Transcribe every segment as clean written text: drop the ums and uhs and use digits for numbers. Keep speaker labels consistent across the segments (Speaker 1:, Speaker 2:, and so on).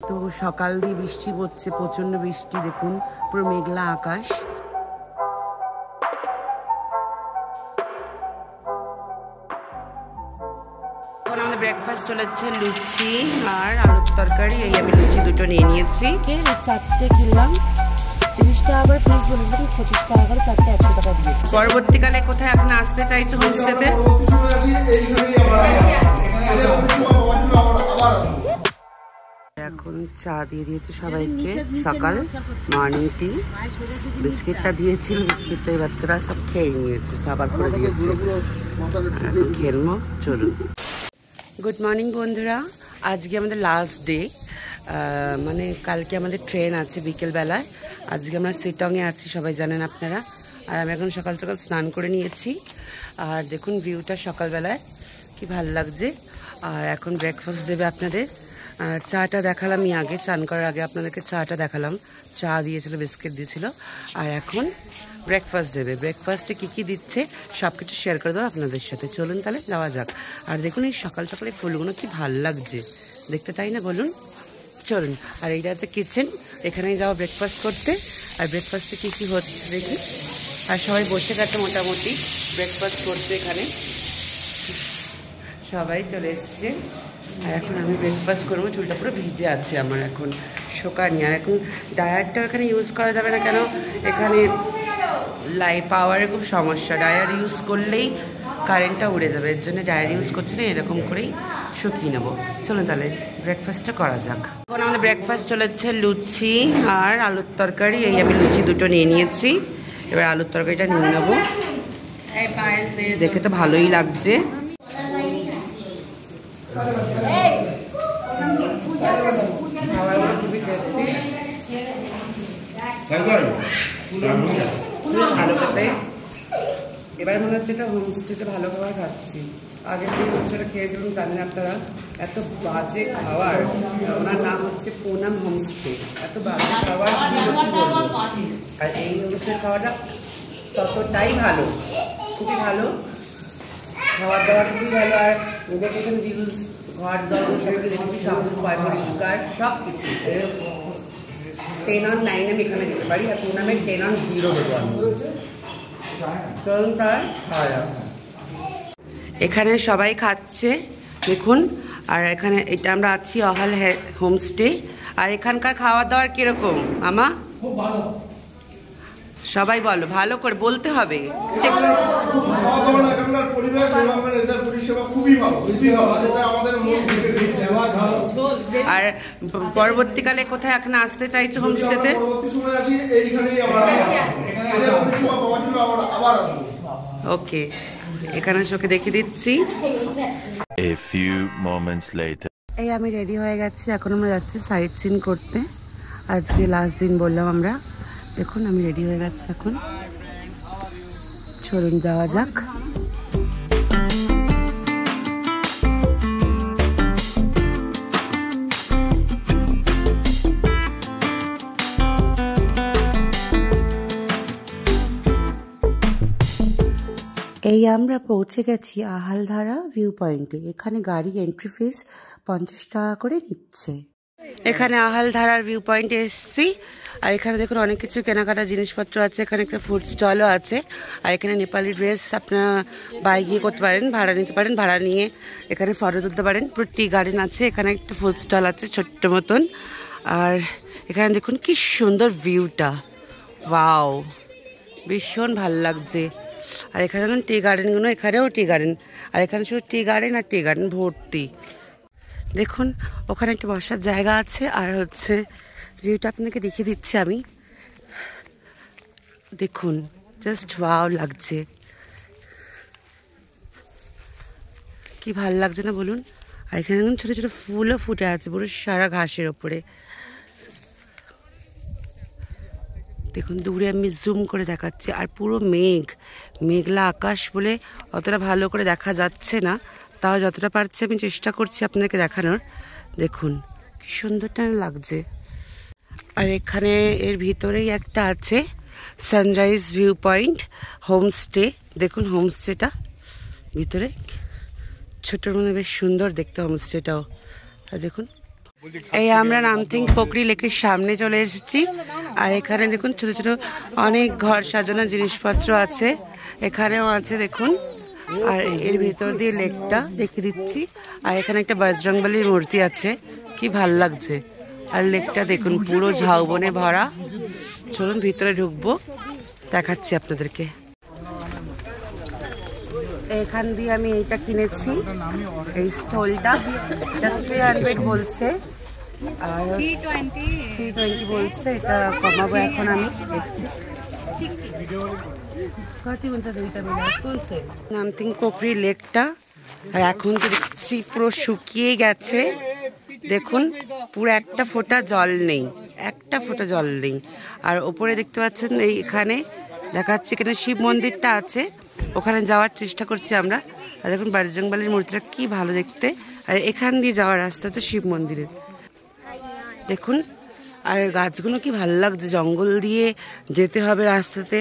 Speaker 1: তো সকাল দিয়ে বৃষ্টি পড়ছে, প্রচন্ড বৃষ্টি। দেখুন পুরো মেঘলা আকাশ। এখন আমাদের ব্রেকফাস্ট চলেছে লুচি আর আলুর তরকারি। এই আমি লুচি দুটো নিয়ে নিয়েছি।
Speaker 2: 4টে কিনলাম, 30 টাকা করে পিস বলেছিলাম, 25 টাকা করে 4টে 100 টাকা দিয়েছি।
Speaker 1: পরবর্তীকালে কোথায় আপনি আসতে চাইছো হোমস্টেতে? এখন চা দিয়ে দিয়েছে সবাইকে, সকাল মর্নিং টি। বিস্কিটটা দিয়েছিল, বিস্কিটটা এই বাচ্চারা সব খেয়ে নিয়েছে, সাবার করে দিয়েছে। এখন খেলবো, চলুন। গুড মর্নিং বন্ধুরা, আজকে আমাদের লাস্ট ডে। মানে কালকে আমাদের ট্রেন আছে বিকেলবেলায়। আজকে আমরা সিটংয়ে আছি, সবাই জানেন আপনারা। আর আমি এখন সকাল সকাল স্নান করে নিয়েছি। আর দেখুন ভিউটা সকালবেলায় কি ভালো লাগছে। আর এখন ব্রেকফাস্ট দেবে আপনাদের। চাটা দেখালাম আগে, চান করার আগে আপনাদেরকে চাটা দেখালাম। চা দিয়েছিল, বিস্কিট দিয়েছিল। আর এখন ব্রেকফাস্ট দেবে। ব্রেকফাস্টে কী কী দিচ্ছে সব কিছু শেয়ার করে দেবো আপনাদের সাথে। চলুন তাহলে যাওয়া যাক। আর দেখুন এই সকাল সকালে ফুলগুলো কি ভাল লাগছে দেখতে, তাই না বলুন? চলুন। আর এইটা হচ্ছে কিচেন, এখানেই যাওয়া ব্রেকফাস্ট করতে। আর ব্রেকফাস্টে কী কী হচ্ছে দেখি। আর সবাই বসে গেছে মোটামুটি ব্রেকফাস্ট করতে, এখানে সবাই চলে এসছে। আর এখন আমি ব্রেকফাস্ট করবো। চুলটা পুরো ভিজে আছে আমার, এখন শোকানি। আর এখন ডায়ারটাও এখানে ইউজ করা যাবে না, কেন এখানে পাওয়ারের খুব সমস্যা। ডায়ার ইউজ করলেই কারেন্টটা উড়ে যাবে, এর জন্য ডায়ার ইউজ করছি না, এরকম করেই শুকিয়ে নেবো। চলুন তাহলে ব্রেকফাস্টটা করা যাক। এখন আমাদের ব্রেকফাস্ট চলেছে লুচি আর আলুর তরকারি। এই আমি লুচি দুটো নিয়ে নিয়েছি, এবার আলুর তরকারিটা নিয়ে নেবো। দেখে তো ভালোই লাগছে। খুবই টেস্টি, ভালো খেতে। এবার মনে হচ্ছে এটা হোমস্টেতে ভালো খাবার খাচ্ছি। আগের যে হোমস্টেটা খেয়েছিলাম জানেন আপনারা, এত বাজে খাবার। ওনার নাম হচ্ছে পুনাম হোমস্টে। এত বাজে খাবার ছিল কি বলবো। আর এই হোমস্টের খাওয়াটা ততটাই ভালো, খুবই ভালো। খাবার দাবার খুবই ভালো। আর ওদের পেছনে ভিউজ, ঘর দর সবাইকে দেখেছি, সব পরিষ্কার, সব কিছু। 10 on 9 আমি এখানে দিতে পারি। আর টুর্নামেন্ট 10 on 0 দেবো আমি। চলুন তার খাওয়া যাক। এখানে সবাই খাচ্ছে দেখুন। আর এখানে এটা আমরা আছি অহল হোমস্টে। আর এখানকার খাওয়া দাওয়ার কিরকম মামা?
Speaker 3: খুব ভালো।
Speaker 1: সবাই বলো, ভালো করে বলতে হবে। আর পরবর্তীকালে কোথায় এখন আসতে চাইছো হোমস্টেতে? ওকে, এখানে চোখে দেখিয়ে দিচ্ছি।
Speaker 4: A few moments later.
Speaker 1: এই আমি রেডি হয়ে গেছি, এখন আমরা যাচ্ছি সাইট সিন করতে। আজকে লাস্ট দিন বললাম আমরা। দেখুন আমি রেডি হয়ে গেছি এখন, চলুন যাওয়া যাক। এই আমরা পৌঁছে গেছি আহালধারা ভিউ পয়েন্টে। এখানে গাড়ি এন্ট্রি ফিস 50 টাকা করে নিচ্ছে। এখানে আহালধারার ভিউ পয়েন্টে এসেছি। আর এখানে দেখুন অনেক কিছু কেনাকাটা জিনিসপত্র আছে। এখানে একটা ফুড স্টলও আছে। আর এখানে নেপালি ড্রেস আপনারা বাই গিয়ে করতে পারেন, ভাড়া নিতে পারেন। ভাড়া নিয়ে এখানে ফটো তুলতে পারেন। পুরো টি গার্ডেন আছে, এখানে একটা ফুড স্টল আছে ছোট্ট মতন। আর এখানে দেখুন কি সুন্দর ভিউটা, ওয়াও, ভীষণ ভাল লাগছে। আর এখানে দেখুন টি গার্ডেনগুলো, এখানেও টি গার্ডেন। আর এখানে শুধু টি গার্ডেন আর টি গার্ডেন ভর্তি। দেখুন ওখানে একটা বসার জায়গা আছে। আর হচ্ছে ভিউটা আপনাকে দেখিয়ে দিচ্ছি আমি। দেখুন জাস্ট ওয়াও লাগছে, কি ভাল লাগছে না বলুন? আর এখানে দেখুন ছোটো ছোটো ফুলও ফুটে আছে পুরো সারা ঘাসের ওপরে। দেখুন দূরে আমি জুম করে দেখাচ্ছি। আর পুরো মেঘলা আকাশ বলে অতটা ভালো করে দেখা যাচ্ছে না, তাও যতটা পারছি আমি চেষ্টা করছি আপনাদেরকে দেখানোর। দেখুন কি সুন্দরটা লাগছে। আর এখানে এর ভিতরেই একটা আছে সানরাইজ ভিউ পয়েন্ট হোমস্টে। দেখুন হোমস্টেটা ভিতরে ছোটোর মধ্যে বেশ সুন্দর দেখতে হোমস্টেটাও। আর দেখুন এই আমরা নামথিং পোকরি লেকের সামনে চলে এসেছি। আর এখানে দেখুন ছোট ছোট অনেক ঘর সাজানোর জিনিসপত্র আছে, এখানেও আছে দেখুন। আর এর ভেতর দিয়ে লেকটা দেখিয়ে দিচ্ছি। আর এখানে একটা বজরংবলীর মূর্তি আছে, কি ভাল লাগছে। আর লেকটা দেখুন পুরো ঝাউবনে ভরা। চলুন ভিতরে ঢুকবো, দেখাচ্ছি আপনাদেরকে। এখান দিয়ে আমি এইটা কিনেছি, এই স্টলটা, এটা 300 বলছে আর 320 বলছে। এটা কমাবো এখন, আমি দেখছি নামথিং পোকরি লেকটা। আর এখন তো দেখছি পুরো শুকিয়ে গেছে, দেখুন পুরো একটা ফোঁটা জল নেই, একটা ফোঁটা জল নেই। আর ওপরে দেখতে পাচ্ছেন এইখানে দেখাচ্ছে, এখানে শিব মন্দিরটা আছে, ওখানে যাওয়ার চেষ্টা করছি আমরা। আর দেখুন বজরংবলীর মূর্তিটা কি ভালো দেখতে। আর এখান দিয়ে যাওয়ার রাস্তা হচ্ছে শিব মন্দিরের, দেখুন। আর গাছগুলো কি ভালো লাগছে, জঙ্গল দিয়ে যেতে হবে রাস্তাতে,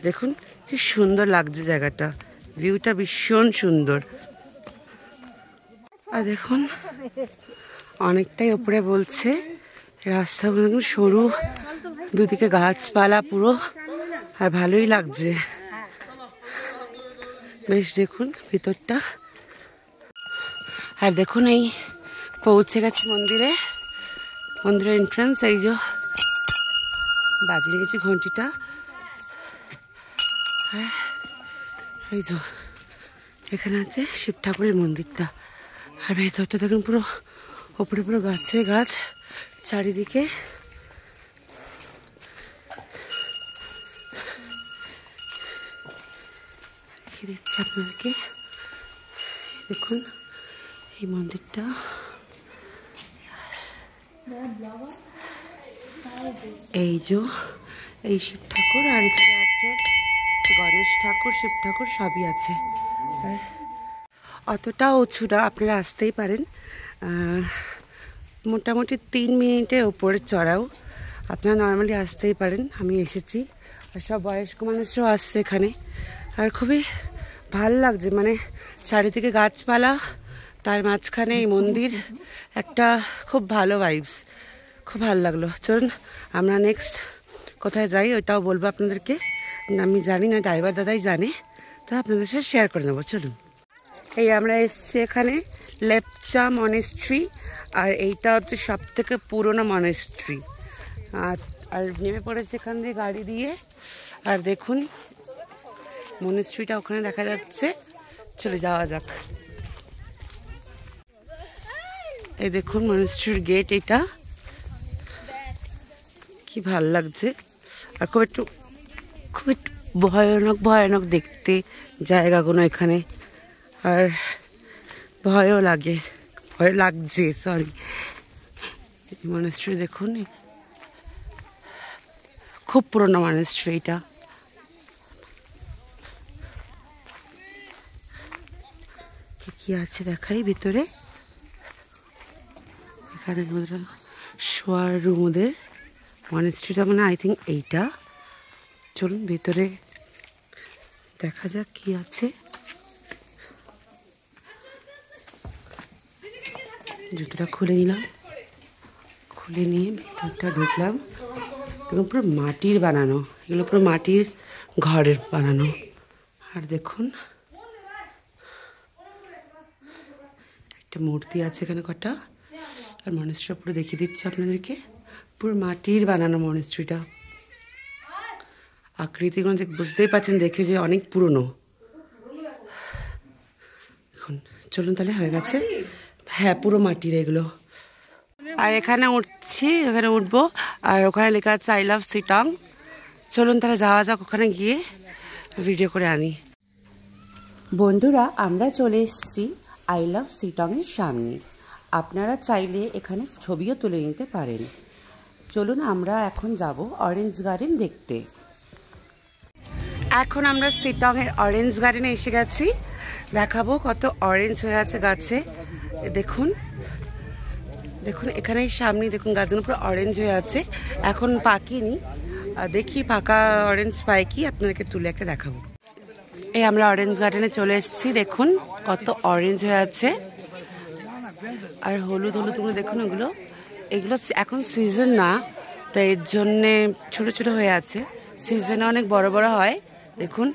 Speaker 1: দেখুন কি সুন্দর লাগছে জায়গাটা, ভিউটা ভীষণ সুন্দর। আর দেখুন অনেকটাই উপরে বলছে, রাস্তাগুলো দেখুন সরু, দুদিকে গাছপালা পুরো, আর ভালোই লাগছে বেশ, দেখুন ভিতরটা। আর দেখুন এই পৌঁছে গেছে মন্দিরে, মন্দিরের এন্ট্রান্স। এই যে বাজিয়ে গেছে ঘন্টিটা, আর এই যে এখানে আছে শিব ঠাকুরের মন্দিরটা। আর ভেতরটা দেখুন পুরো ওপরে পুরো গাছে গাছ চারিদিকে। দেখিয়ে দিচ্ছি আপনাদেরকে, দেখুন এই মন্দিরটা। এই যে এই শিব ঠাকুর, আর এখানে আছে গণেশ ঠাকুর, শিব ঠাকুর সবই আছে। আর অতটা উঁচু না, আপনারা আসতেই পারেন, মোটামুটি 3 মিনিটের ওপরে চড়াও, আপনারা নর্মালি আসতেই পারেন। আমি এসেছি, আর সব বয়স্ক মানুষও আসছে এখানে। আর খুবই ভাল লাগছে, মানে চারিদিকে গাছপালা, তার মাঝখানে এই মন্দির, একটা খুব ভালো ভাইবস, খুব ভালো লাগলো। চলুন আমরা নেক্সট কোথায় যাই ওইটাও বলবো আপনাদেরকে, আমি জানি না, ড্রাইভার দাদাই জানে, তো আপনাদের সাথে শেয়ার করে নেবো। চলুন, এই আমরা এসছি এখানে লেপচা মনেস্ট্রি, আর এইটা হচ্ছে সব থেকে পুরোনো মনেস্ট্রি। আর নেমে পড়েছে এখান দিয়ে গাড়ি দিয়ে। আর দেখুন মনেস্ট্রিটা ওখানে দেখা যাচ্ছে, চলে যাওয়া যাক। এই দেখুন মনেস্ট্রির গেট, এটা কি ভাল লাগছে। আর খুব একটু ভয়ানক ভয়ানক দেখতে জায়গাগুলো এখানে, আর ভয়ও লাগে, ভয় লাগছে, সরি। মনেস্ট্রি দেখুন, খুব পুরোনো মনেস্ট্রি এটা। কি আছে দেখাই ভিতরে, এখানে শোয়ার রুম ওদের, মনেস্ট্রিটা মানে আই থিঙ্ক এইটা। চলুন ভিতরে দেখা যাক কি আছে। জুতোটা খুলে নিলাম, খুলে নিয়ে ভিতরটা ঢুকলাম। দেখুন পুরো মাটির বানানো, এগুলো পুরো মাটির ঘরের বানানো। আর দেখুন একটা মূর্তি আছে এখানে কটা। আর মনেস্ট্রিটা পুরো দেখিয়ে দিচ্ছে আপনাদেরকে, পুরো মাটির বানানো মনেস্ট্রিটা। আকৃতিগুলো বুঝতেই পারছেন দেখে যে অনেক পুরনো। এখন চলুন তাহলে, হয়ে গেছে, হ্যাঁ পুরো মাটির এগুলো। আর এখানে উঠছি, এখানে উঠবো, আর ওখানে লেখা আছে আই লাভ সিটং। চলুন তাহলে যাওয়া যাক, ওখানে গিয়ে ভিডিও করে আনি। বন্ধুরা আমরা চলে এসেছি আই লাভ সিটংয়ের সামনে, আপনারা চাইলে এখানে ছবিও তুলে নিতে পারেন। চলুন আমরা এখন যাব অরেঞ্জ গার্ডেন দেখতে। এখন আমরা সিটংয়ের অরেঞ্জ গার্ডেনে এসে গেছি, দেখাবো কত অরেঞ্জ হয়ে আছে গাছে। দেখুন দেখুন এখানে সামনে দেখুন গাছগুলো পুরো অরেঞ্জ হয়ে আছে, এখন পাকিনি, দেখি পাকা অরেঞ্জ পাই কি, আপনাদেরকে তুলে একটা দেখাবো। এই আমরা অরেঞ্জ গার্ডেনে চলে এসেছি, দেখুন কত অরেঞ্জ হয়ে আছে। আর হলুদ হলুদগুলো দেখুন, ওগুলো এগুলো এখন সিজন না, তাই এর জন্যে ছোট ছোট হয়ে আছে। সিজনে অনেক বড় বড় হয়। দেখুন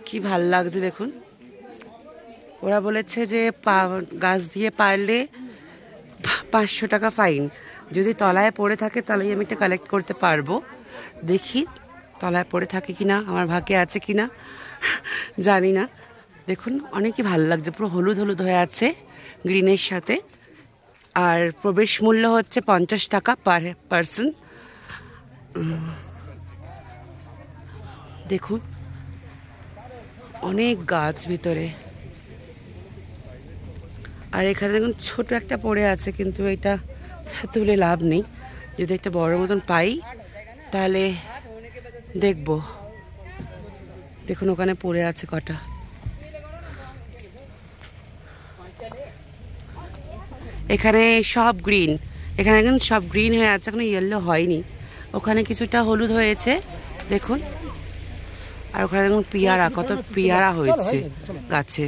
Speaker 1: কি ভাল লাগছে দেখুন। ওরা বলেছে যে গাছ দিয়ে পারলে 500 টাকা ফাইন। যদি তলায় পড়ে থাকে তাহলে আমি এটা কালেক্ট করতে পারবো। দেখি তলায় পড়ে থাকে কিনা, আমার ভাগ্যে আছে কিনা জানি না। দেখুন অনেকই ভালো লাগছে, পুরো হলুদ হলুদ হয়ে আছে গ্রিনের সাথে। আর প্রবেশ মূল্য হচ্ছে 50 টাকা পার পারসন। দেখুন অনেক গাছ ভিতরে। আর এখানে দেখুন ছোট একটা পড়ে আছে, কিন্তু এটা তুলে লাভ নেই। যদি একটা বড় মতন পাই তাহলে দেখব। দেখুন ওখানে পড়ে আছে কটা। এখানে সব গ্রিন, এখানে এখন সব গ্রিন হয়ে আছে, এখনো ইয়েলো হয়নি। ওখানে কিছুটা হলুদ হয়েছে দেখুন। আর ওখানে দেখুন পেয়ারা, কত পেয়ারা হয়েছে গাছে।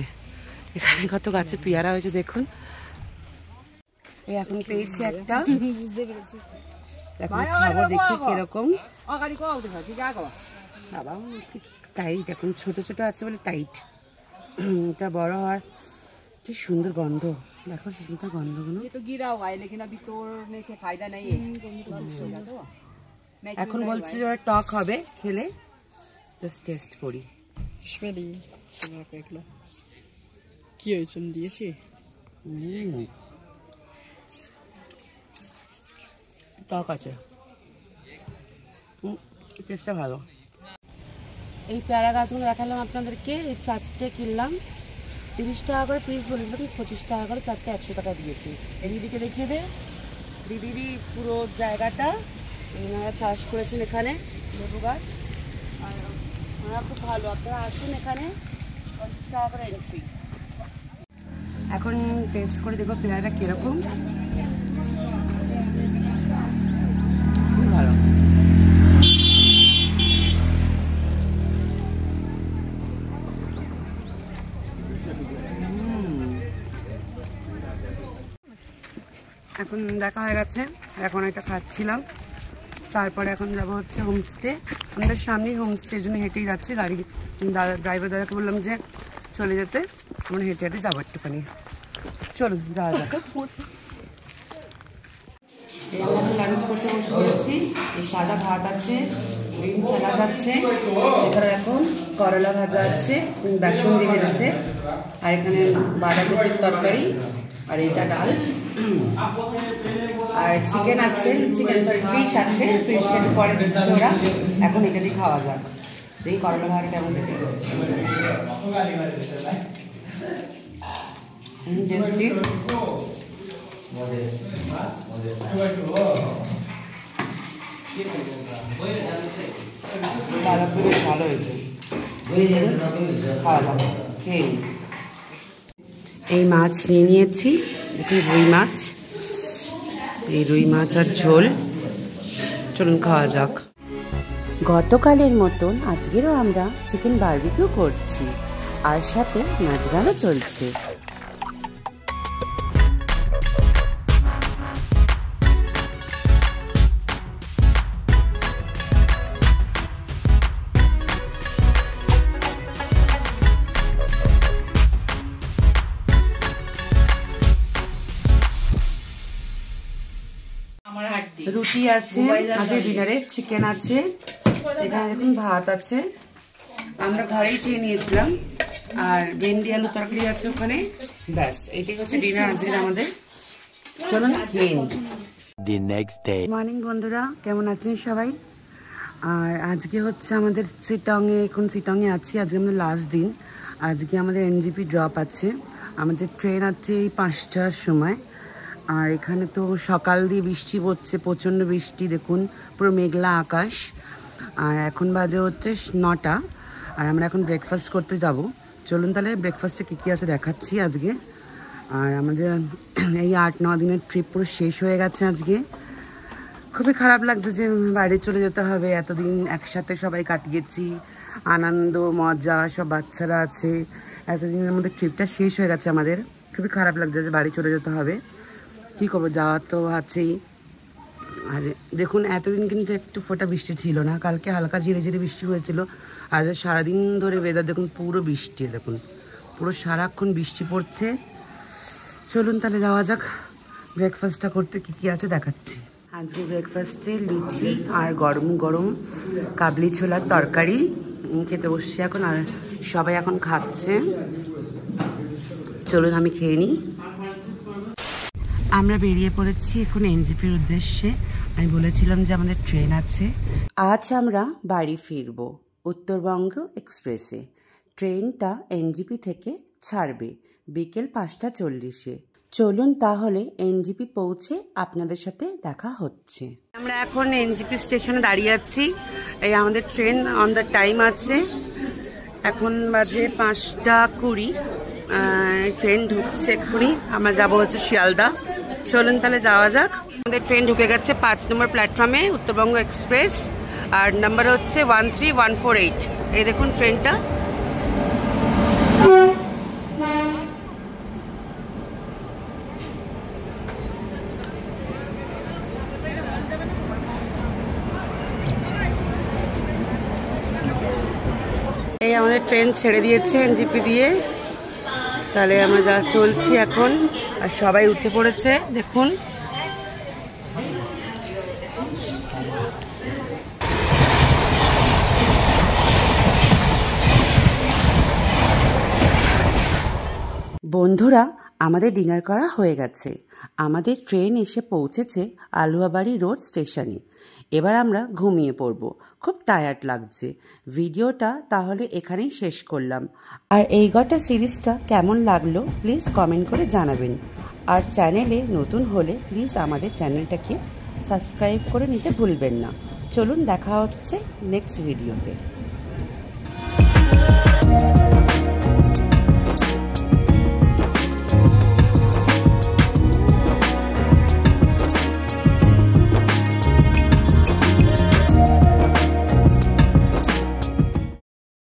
Speaker 1: এখানে কত গাছে পেয়ারা হয়েছে দেখুন। এই এখন পেয়েছি একটা, এখন খাবো, দেখি কিরকম। বাবা টাইট, এখন ছোট ছোট আছে বলে টাইট। এটা বড় হওয়ার কি সুন্দর গন্ধ, দেখো সুন্দর গন্ধগুলো। এখন বলছে যে ওরা টক হবে, খেলে জাস্ট টেস্ট করি।
Speaker 3: কি হয়েছে দিয়েছি?
Speaker 1: টক আছে, টেস্টটা ভালো। এই পেয়ারা গাছগুলো দেখালাম আপনাদেরকে। এই 4টে কিনলাম, 30 টাকা করে পিস বলেছিল, 25 টাকা করে 4টে 100 টাকা দিয়েছি। এই দিদিকে দেখিয়ে দে, দিদিরই পুরো জায়গাটা ওনারা চাষ করেছেন এখানে লেবু গাছ। আর ওনারা খুব ভালো, আপনারা আসুন এখানে, 50 টাকা করে এন্ট্রি। এখন টেস্ট করে দেখো পেয়ারাটা কিরকম। খুব ভালো। এখন দেখা হয়ে গেছে, এখন এটা খাচ্ছিলাম। তারপরে এখন যাবো হচ্ছে হোমস্টে। আমাদের সামনেই হোমস্টে, এই জন্য হেঁটেই যাচ্ছি। গাড়ি ড্রাইভার দাদাকে বললাম যে চলে যেতে, আমরা হেঁটে হেঁটে যাবো একটুখানি। চলুন যাওয়া যাক। লাঞ্চ করতে বসে পড়েছি। সাদা ভাত আছে, গ্রিন স্যালাড আছে, এখানে এখন করলা ভাজা আছে, বেসন দিয়ে ভেজেছে, আর এখানে বাঁধাকপির তরকারি, আর এটা ডাল, আর চিকেন আছে, ফিশ আছে। ফিশটা একটু পরে দিচ্ছে ওরা, এখন এটা দিয়ে খাওয়া যাক। দেখি করলা ভাত কেমন দেখে। টেস্টি, বাঁধাকপি বেশ ভালো হয়েছে, খাওয়া যাক। এই মাছ নিয়ে নিয়েছি, দেখুন রুই মাছ। এই রুই মাছ আর ঝোল, চলুন খাওয়া যাক। গতকালের মতন আজকেরও আমরা চিকেন বারবিকিউ করছি, আর সাথে নাচ গানও চলছে। রুটি আছে, আজকে ডিনারে চিকেন আছে, এখানে দেখুন ভাত আছে, আমরা ঘরেই চেয়ে নিয়েছিলাম, আর ভেন্ডি আলু তরকারি আছে ওখানে। ব্যাস এটাই হচ্ছে ডিনার আজকে আমাদের। চলুন খেয়ে নিই। মর্নিং বন্ধুরা, কেমন আছেন সবাই? আর আজকে হচ্ছে আমাদের সিটংয়ে, এখন সিটংয়ে আছি। আজকে আমাদের লাস্ট দিন। আজকে আমাদের এনজিপি ড্রপ আছে, আমাদের ট্রেন আছে এই 5টার সময়। আর এখানে তো সকাল দিয়ে বৃষ্টি পড়ছে, প্রচণ্ড বৃষ্টি, দেখুন পুরো মেঘলা আকাশ। আর এখন বাজে হচ্ছে 9টা, আর আমরা এখন ব্রেকফাস্ট করতে যাব। চলুন তাহলে ব্রেকফাস্টে কী কী আছে দেখাচ্ছি আজকে। আর আমাদের এই 8-9 দিনের ট্রিপ পুরো শেষ হয়ে গেছে আজকে। খুবই খারাপ লাগছে যে বাইরে চলে যেতে হবে। এতদিন একসাথে সবাই কাটিয়েছি, আনন্দ মজা, সব বাচ্চারা আছে, এতদিনের মধ্যে ট্রিপটা শেষ হয়ে গেছে আমাদের। খুবই খারাপ লাগছে যে বাড়ি চলে যেতে হবে। কী করবো, যাওয়া তো আছেই, আর দেখুন এতদিন কিন্তু একটু ফোঁটা বৃষ্টি ছিল না, কালকে হালকা ঝিরে ঝিরে বৃষ্টি হয়েছিল। আজ সারাদিন ধরে ওয়েদার দেখুন পুরো বৃষ্টি, দেখুন পুরো সারাক্ষণ বৃষ্টি পড়ছে। চলুন তাহলে যাওয়া যাক, ব্রেকফাস্টটা করতে কী কী আছে দেখাচ্ছি। আজকে ব্রেকফাস্টে লুচি আর গরম গরম কাবলি ছোলার তরকারি খেতে বসছি এখন, আর সবাই এখন খাচ্ছে। চলুন আমি খেয়ে নিই। আমরা বেরিয়ে পড়েছি এখন এনজিপির উদ্দেশ্যে। আমি বলেছিলাম যে আমাদের ট্রেন আছে। আজ আমরা বাড়ি ফিরব উত্তরবঙ্গ এক্সপ্রেসে। ট্রেনটা এনজিপি থেকে ছাড়বে বিকেল 5:40-এ। চলুন তাহলে এনজিপি পৌঁছে আপনাদের সাথে দেখা হচ্ছে। আমরা এখন এনজিপি স্টেশনে দাঁড়িয়ে আছি। এই আমাদের ট্রেন অন দ্য টাইম আছে, এখন বাজে 5:20। ট্রেন ঢুকছে এক্ষুনি, আমরা যাবো হচ্ছে শিয়ালদা। চলুন তাহলে যাওয়া যাক। আমাদের ট্রেন ঢুকে গেছে 5 নম্বর প্ল্যাটফর্মে, উত্তরবঙ্গ এক্সপ্রেস, আর নাম্বার হচ্ছে 13148। এই দেখুন ট্রেনটা। এই আমাদের ট্রেন ছেড়ে দিয়েছে এনজিপি দিয়ে। তাহলে আমরা যা চলছি এখন, আর সবাই উঠে পড়েছে দেখুন। বন্ধুরা, আমাদের ডিনার করা হয়ে গেছে। আমাদের ট্রেন এসে পৌঁছেছে আলুয়াবাড়ি রোড স্টেশনে। এবার আমরা ঘুমিয়ে পড়ব, খুব টায়ার্ড লাগছে। ভিডিওটা তাহলে এখানেই শেষ করলাম। আর এই গোটা সিরিজটা কেমন লাগলো প্লিজ কমেন্ট করে জানাবেন। আর চ্যানেলে নতুন হলে প্লিজ আমাদের চ্যানেলটাকে সাবস্ক্রাইব করে নিতে ভুলবেন না। চলুন দেখা হচ্ছে নেক্সট ভিডিওতে।